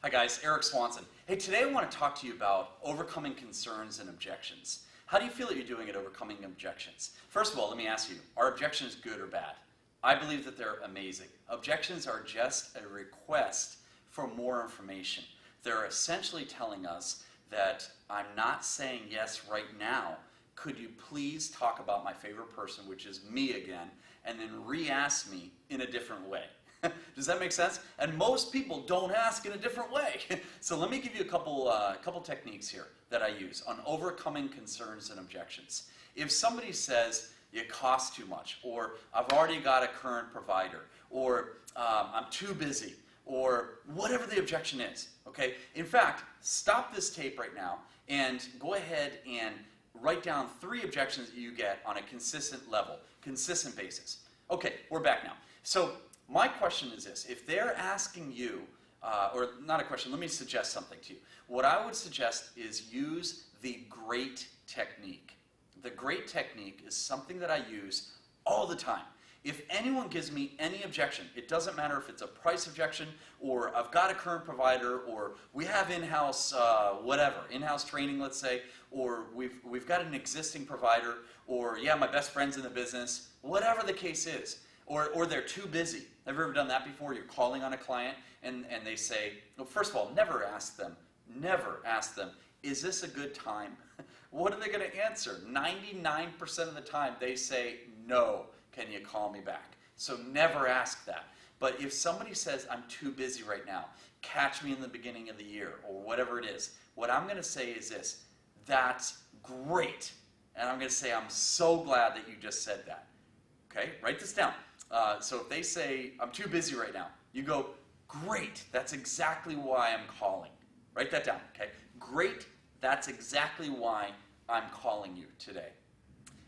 Hi guys, Erik Swanson. Hey, today I want to talk to you about overcoming concerns and objections. How do you feel that you're doing at overcoming objections? First of all, let me ask you, are objections good or bad? I believe that they're amazing. Objections are just a request for more information. They're essentially telling us that I'm not saying yes right now. Could you please talk about my favorite person, which is me again, and then re-ask me in a different way? Does that make sense? And most people don't ask in a different way. So let me give you a couple techniques here that I use on overcoming concerns and objections. If somebody says, it costs too much, or I've already got a current provider, or I'm too busy, or whatever the objection is, okay? In fact, stop this tape right now and go ahead and write down 3 objections that you get on a consistent level, consistent basis. Okay, we're back now. So my question is this: if they're asking you, or not a question, let me suggest something to you. What I would suggest is use the GREAT technique. The GREAT technique is something that I use all the time. If anyone gives me any objection, it doesn't matter if it's a price objection, or I've got a current provider, or we have in-house whatever, in-house training, let's say, or we've got an existing provider, or yeah, my best friend's in the business, whatever the case is, or they're too busy. Have you ever done that before? You're calling on a client and they say, well, first of all, never ask them, is this a good time? What are they going to answer? 99% of the time they say, no, can you call me back? So never ask that. But if somebody says, I'm too busy right now, catch me in the beginning of the year, or whatever it is, what I'm going to say is this: that's great. And I'm going to say, I'm so glad that you just said that. Okay, write this down. So if they say, I'm too busy right now, you go, great, that's exactly why I'm calling. Write that down, okay? Great, that's exactly why I'm calling you today.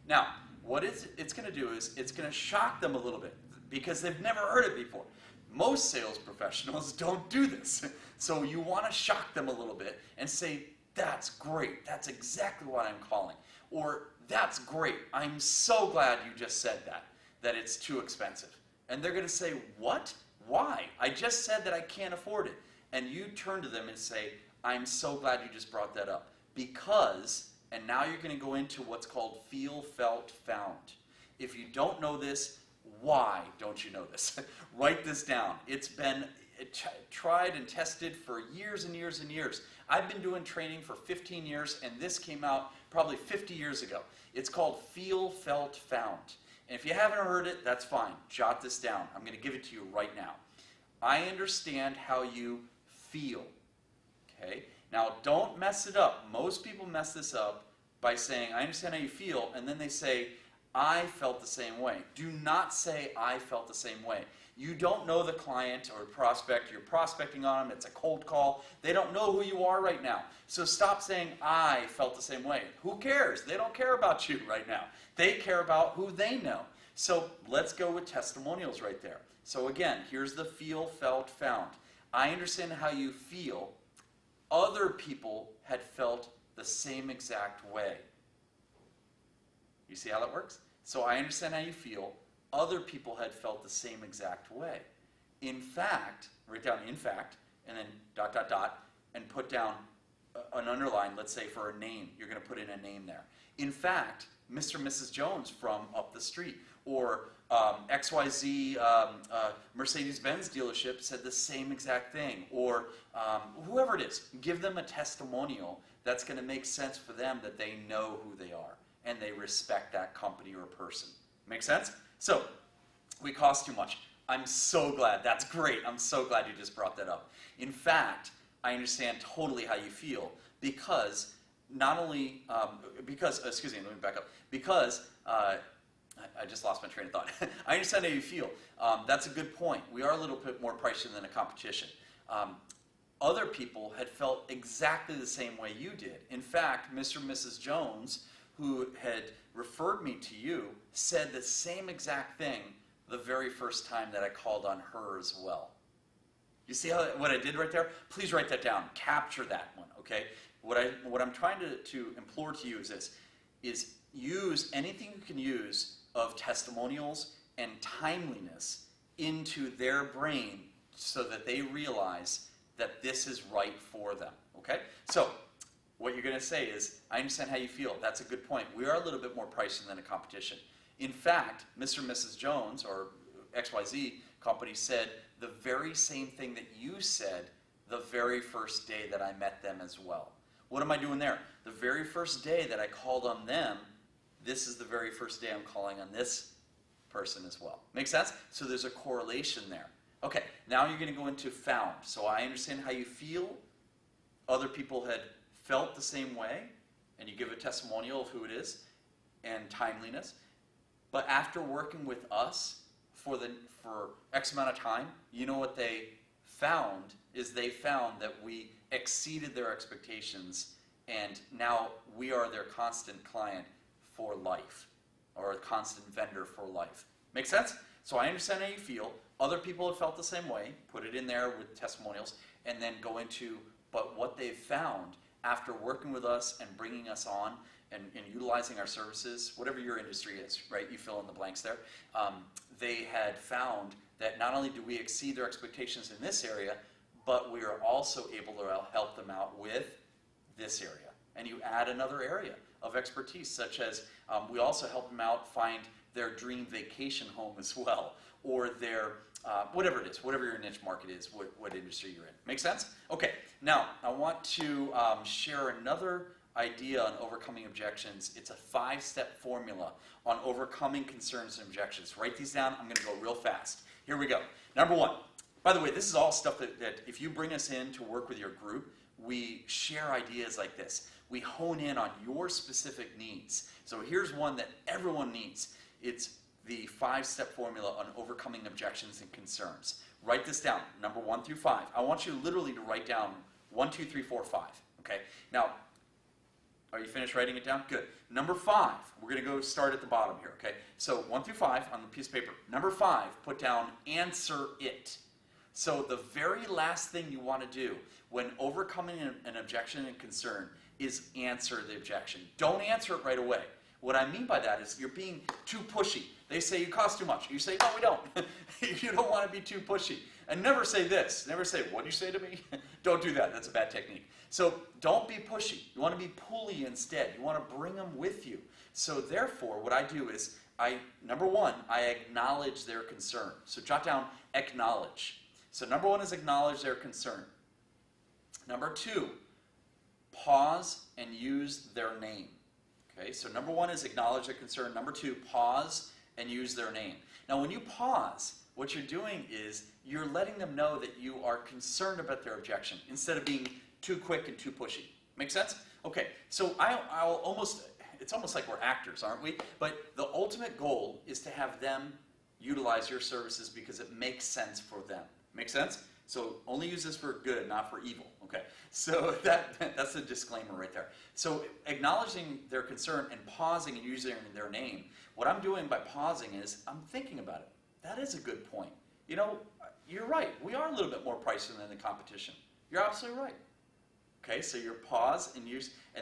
Now, what it's going to do is it's going to shock them a little bit because they've never heard it before. Most sales professionals don't do this. So you want to shock them a little bit and say, that's great, that's exactly why I'm calling. Or, that's great, I'm so glad you just said that it's too expensive. And they're going to say, what? Why? I just said that I can't afford it. And you turn to them and say, I'm so glad you just brought that up. Because, and now you're going to go into what's called feel, felt, found. If you don't know this, why don't you know this? Write this down. It's been tried and tested for years and years and years. I've been doing training for 15 years, and this came out probably 50 years ago. It's called feel, felt, found. And if you haven't heard it, that's fine. Jot this down. I'm going to give it to you right now. I understand how you feel. Okay? Now, don't mess it up. Most people mess this up by saying, I understand how you feel, and then they say, I felt the same way. Do not say, I felt the same way. You don't know the client or prospect. You're prospecting on them. It's a cold call. They don't know who you are right now. So stop saying, I felt the same way. Who cares? They don't care about you right now. They care about who they know. So let's go with testimonials right there. So again, here's the feel, felt, found. I understand how you feel. Other people had felt the same exact way. You see how that works? So I understand how you feel. Other people had felt the same exact way. In fact, write down in fact, and then ... and put down an underline, let's say for a name. You're going to put in a name there. In fact, Mr. and Mrs. Jones from up the street, or XYZ Mercedes-Benz dealership said the same exact thing, or whoever it is. Give them a testimonial that's going to make sense for them, that they know who they are and they respect that company or person. Make sense? So, we cost too much. I'm so glad. That's great. I'm so glad you just brought that up. In fact, I understand totally how you feel because not only, excuse me, let me back up. Because, I just lost my train of thought. I understand how you feel. That's a good point. We are a little bit more pricey than a competition. Other people had felt exactly the same way you did. In fact, Mr. and Mrs. Jones, who had referred me to you, said the same exact thing the very first time that I called on her as well. You see what I did right there? Please write that down. Capture that one, okay? What I'm trying to implore to you is this, is use anything you can use of testimonials and timeliness into their brain so that they realize that this is right for them, okay? So what you're going to say is, I understand how you feel. That's a good point. We are a little bit more pricey than a competition. In fact, Mr. and Mrs. Jones, or XYZ company, said the very same thing that you said the very first day that I met them as well. What am I doing there? The very first day that I called on them, this is the very first day I'm calling on this person as well. Make sense? So there's a correlation there. Okay, now you're going to go into found. So I understand how you feel. Other people had felt the same way, and you give a testimonial of who it is and timeliness. But after working with us for X amount of time, you know what they found is they found that we exceeded their expectations, and now we are their constant client for life, or a constant vendor for life. Make sense? So I understand how you feel. Other people have felt the same way. Put it in there with testimonials, and then go into, but what they've found after working with us and bringing us on and utilizing our services, whatever your industry is, right? You fill in the blanks there. They had found that not only do we exceed their expectations in this area, but we are also able to help them out with this area. And you add another area of expertise, such as we also help them out find their dream vacation home as well, or their, whatever it is, whatever your niche market is, what industry you're in. Make sense? Okay, now I want to share another idea on overcoming objections. It's a 5-step formula on overcoming concerns and objections. Write these down. I'm going to go real fast. Here we go. Number 1. By the way, this is all stuff that if you bring us in to work with your group, we share ideas like this. We hone in on your specific needs. So here's one that everyone needs. It's the 5-step formula on overcoming objections and concerns. Write this down, number 1 through 5. I want you literally to write down 1, 2, 3, 4, 5. Okay? Now, are you finished writing it down? Good. Number 5, we're going to go start at the bottom here, okay? So 1 through 5 on the piece of paper. Number 5, put down answer it. So the very last thing you want to do when overcoming an objection and concern is answer the objection. Don't answer it right away. What I mean by that is you're being too pushy. They say you cost too much. You say, no, we don't. You don't want to be too pushy. And never say this. Never say, what'd you say to me? Don't do that. That's a bad technique. So don't be pushy. You want to be pulley instead. You want to bring them with you. So therefore, what I do is, number 1, I acknowledge their concern. So jot down acknowledge. So number 1 is acknowledge their concern. Number 2, pause and use their name. Okay, so number 1 is acknowledge their concern. Number 2, pause and use their name. Now when you pause, what you're doing is you're letting them know that you are concerned about their objection instead of being too quick and too pushy. Make sense? Okay, so it's almost like we're actors, aren't we? But the ultimate goal is to have them utilize your services because it makes sense for them. Make sense? So only use this for good, not for evil. Okay, so that's a disclaimer right there. So acknowledging their concern and pausing and using their name, what I'm doing by pausing is I'm thinking about it. That is a good point. You know, you're right. We are a little bit more pricey than the competition. You're absolutely right. Okay, so you pause and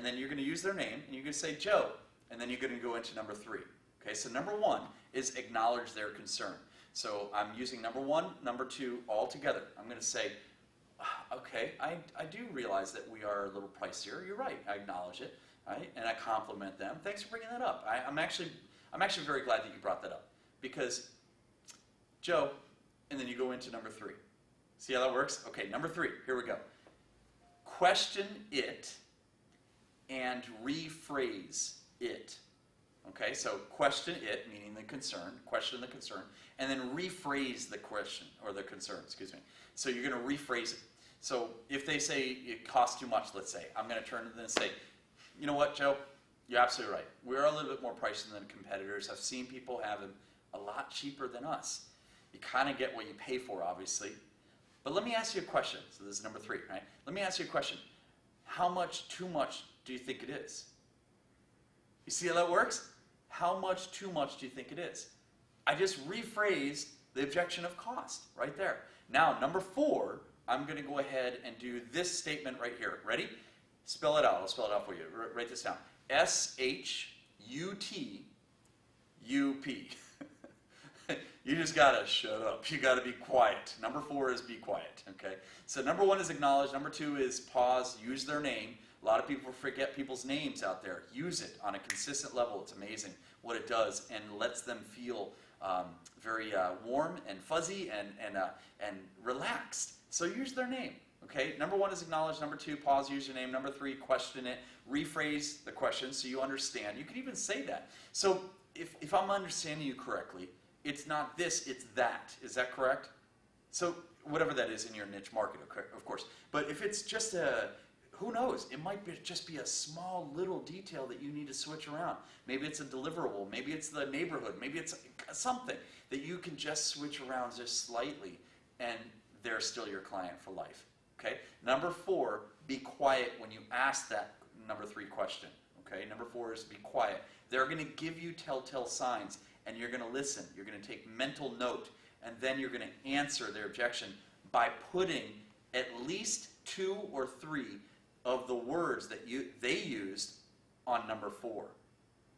then you're going to use their name and you're going to say Joe, and then you're going to go into number 3. Okay, so number 1 is acknowledge their concern. So I'm using number 1, number 2 all together. I'm going to say, okay, I do realize that we are a little pricier. You're right. I acknowledge it, right? And I compliment them. Thanks for bringing that up. I'm actually very glad that you brought that up because Joe, and then you go into number 3. See how that works? Okay, number 3. Here we go. Question it and rephrase it. Okay, so question it, meaning the concern, question the concern, and then rephrase the question, or the concern, excuse me. So you're going to rephrase it. So if they say it costs too much, let's say, I'm going to turn to them and say, you know what, Joe, you're absolutely right. We're a little bit more pricey than competitors. I've seen people have them a lot cheaper than us. You kind of get what you pay for, obviously. But let me ask you a question. So this is number 3, right? Let me ask you a question. How much too much do you think it is? You see how that works? How much too much do you think it is? I just rephrased the objection of cost right there. Now, number 4, I'm going to go ahead and do this statement right here. Ready? Spell it out. I'll spell it out for you. Write this down. S-H-U-T-U-P. You just gotta shut up. You gotta be quiet. Number 4 is be quiet, okay? So number 1 is acknowledge. Number 2 is pause, use their name. A lot of people forget people's names out there. Use it on a consistent level. It's amazing what it does and lets them feel very warm and fuzzy and relaxed. So use their name, okay? Number 1 is acknowledge. Number 2, pause, use your name. Number 3, question it. Rephrase the question so you understand. You can even say that. So if I'm understanding you correctly, it's not this, it's that. Is that correct? So whatever that is in your niche market, of course. But if it's just who knows? It might just be a small little detail that you need to switch around. Maybe it's a deliverable. Maybe it's the neighborhood. Maybe it's something that you can just switch around just slightly, and they're still your client for life. Okay? Number 4, be quiet when you ask that number 3 question. Okay? Number 4 is be quiet. They're going to give you telltale signs, and you're going to listen. You're going to take mental note, and then you're going to answer their objection by putting at least 2 or 3 of the words that they used on number 4.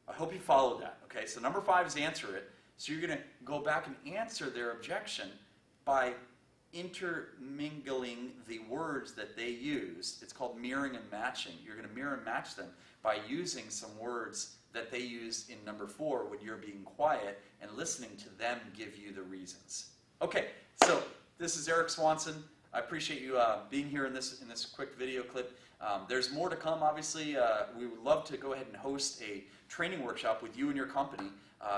I hope you followed that. Okay, so number 5 is answer it. So you're going to go back and answer their objection by intermingling the words that they used. It's called mirroring and matching. You're going to mirror and match them by using some words that they used in number 4 when you're being quiet and listening to them give you the reasons. Okay, so this is Erik Swanson. I appreciate you being here in this quick video clip. There's more to come, obviously. We would love to go ahead and host a training workshop with you and your company.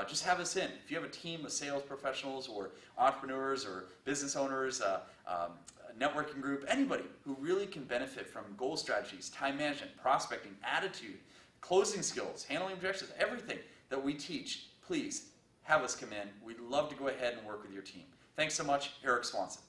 Just have us in. If you have a team of sales professionals or entrepreneurs or business owners, a networking group, anybody who really can benefit from goal strategies, time management, prospecting, attitude, closing skills, handling objections, everything that we teach, please have us come in. We'd love to go ahead and work with your team. Thanks so much, Erik Swanson.